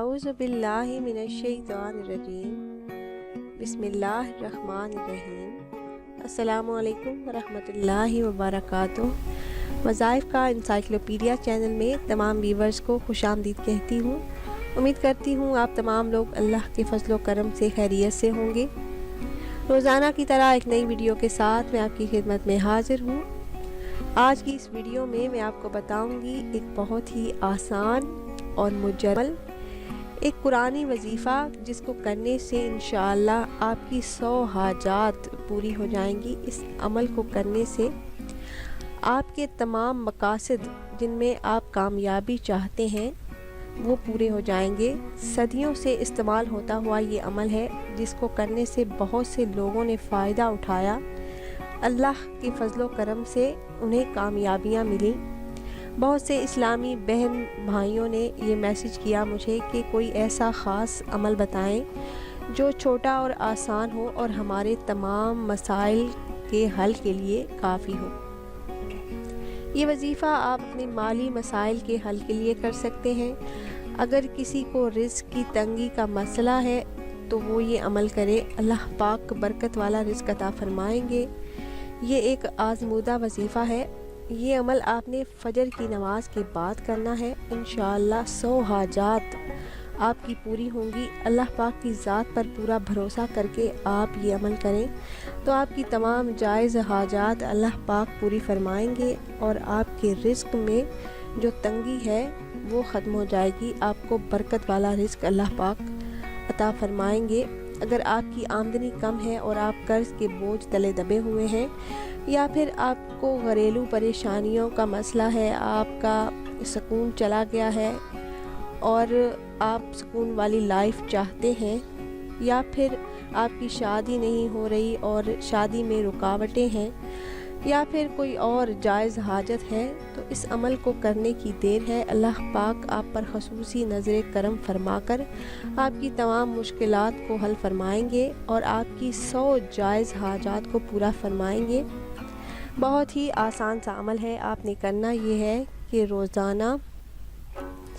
अऊज़ु बिल्लाहि मिनश्शैतानिर्रजीम बिस्मिल्लाहिर्रहमानिर्रहीम। अस्सलामु अलैकुम वरहमतुल्लाहि वबरकातुहू। वज़ाइफ़ का इंसाइक्लोपीडिया चैनल में तमाम व्यूवर्स को खुशामदीद कहती हूँ। उम्मीद करती हूँ आप तमाम लोग अल्लाह के फजल करम से खैरियत से होंगे। रोज़ाना की तरह एक नई वीडियो के साथ मैं आपकी खिदमत में हाजिर हूँ। आज की इस वीडियो में मैं आपको बताऊंगी एक बहुत ही आसान और मुजम्मल एक कुरानी वजीफ़ा जिसको करने से इंशाअल्लाह आपकी 100 हाजात पूरी हो जाएंगी। इस अमल को करने से आपके तमाम मकासद जिनमें आप कामयाबी चाहते हैं वो पूरे हो जाएंगे। सदियों से इस्तेमाल होता हुआ ये अमल है जिसको करने से बहुत से लोगों ने फ़ायदा उठाया। अल्लाह के फजलो करम से उन्हें कामयाबियाँ मिली। बहुत से इस्लामी बहन भाइयों ने ये मैसेज किया मुझे कि कोई ऐसा ख़ास अमल बताएं जो छोटा और आसान हो और हमारे तमाम मसाइल के हल के लिए काफ़ी हो। ये वजीफ़ा आप अपने माली मसाइल के हल के लिए कर सकते हैं। अगर किसी को रिज़्क़ की तंगी का मसला है तो वो ये अमल करे, अल्लाह पाक बरकत वाला रिज़्क़ अता फरमाएंगे। ये एक आज़मूदा वजीफ़ा है। ये अमल आपने फ़जर की नमाज के बाद करना है। इंशाअल्लाह 100 हाजात आपकी पूरी होंगी। अल्लाह पाक की ज़ात पर पूरा भरोसा करके आप ये अमल करें तो आपकी तमाम जायज़ हाजात अल्लाह पाक पूरी फरमाएंगे और आपके रिज़्क़ में जो तंगी है वो ख़त्म हो जाएगी। आपको बरकत वाला रिज़्क़ अल्लाह पाक अता फरमाएंगे। अगर आपकी आमदनी कम है और आप कर्ज़ के बोझ तले दबे हुए हैं या फिर आपको घरेलू परेशानियों का मसला है, आपका सुकून चला गया है और आप सुकून वाली लाइफ चाहते हैं, या फिर आपकी शादी नहीं हो रही और शादी में रुकावटें हैं, या फिर कोई और जायज़ हाजत है, तो इस अमल को करने की देर है। अल्लाह पाक आप पर ख़ुसूसी नज़र करम फरमाकर आपकी तमाम मुश्किलात को हल फरमाएंगे और आपकी 100 जायज़ हाजात को पूरा फरमाएंगे। बहुत ही आसान सा अमल है। आपने करना ये है कि रोज़ाना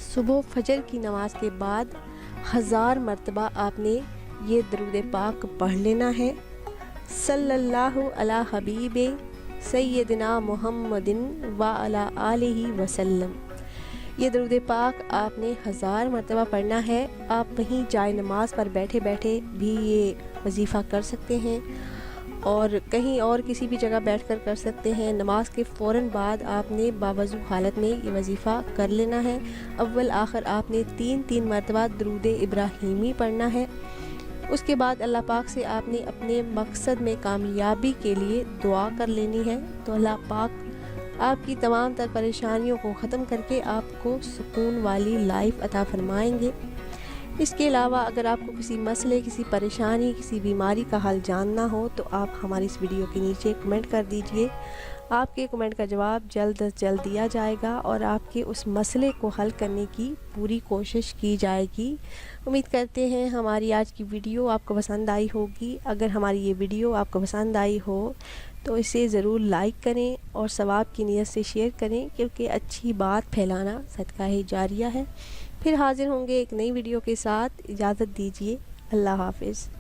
सुबह फजर की नमाज के बाद 1000 मरतबा आपने ये दरूद पाक पढ़ लेना है। सल्लल्लाहु अला हबीबे सैयदना मुहम्मदिन व अला आलिहि वसल्लम। ये दरूद पाक आपने 1000 मरतबा पढ़ना है। आप वहीं जाए नमाज पर बैठे बैठे भी ये वजीफ़ा कर सकते हैं और कहीं और किसी भी जगह बैठकर कर सकते हैं। नमाज के फ़ौरन बाद आपने बावज़ू हालत में ये वजीफ़ा कर लेना है। अव्वल आखिर आपने 3-3 मरतबा दरूद इब्राहीमी पढ़ना है। उसके बाद अल्लाह पाक से आपने अपने मकसद में कामयाबी के लिए दुआ कर लेनी है। तो अल्लाह पाक आपकी तमाम तर परेशानियों को ख़त्म करके आपको सुकून वाली लाइफ अता फरमाएंगे। इसके अलावा अगर आपको किसी मसले, किसी परेशानी, किसी बीमारी का हल जानना हो तो आप हमारी इस वीडियो के नीचे कमेंट कर दीजिए। आपके कमेंट का जवाब जल्द अज जल्द दिया जाएगा और आपके उस मसले को हल करने की पूरी कोशिश की जाएगी। उम्मीद करते हैं हमारी आज की वीडियो आपको पसंद आई होगी। अगर हमारी ये वीडियो आपको पसंद आई हो तो इसे ज़रूर लाइक करें और सवाब की नीयत से शेयर करें, क्योंकि अच्छी बात फैलाना सदका ही जारिया है। फिर हाजिर होंगे एक नई वीडियो के साथ। इजाज़त दीजिए। अल्लाह हाफ़िज़।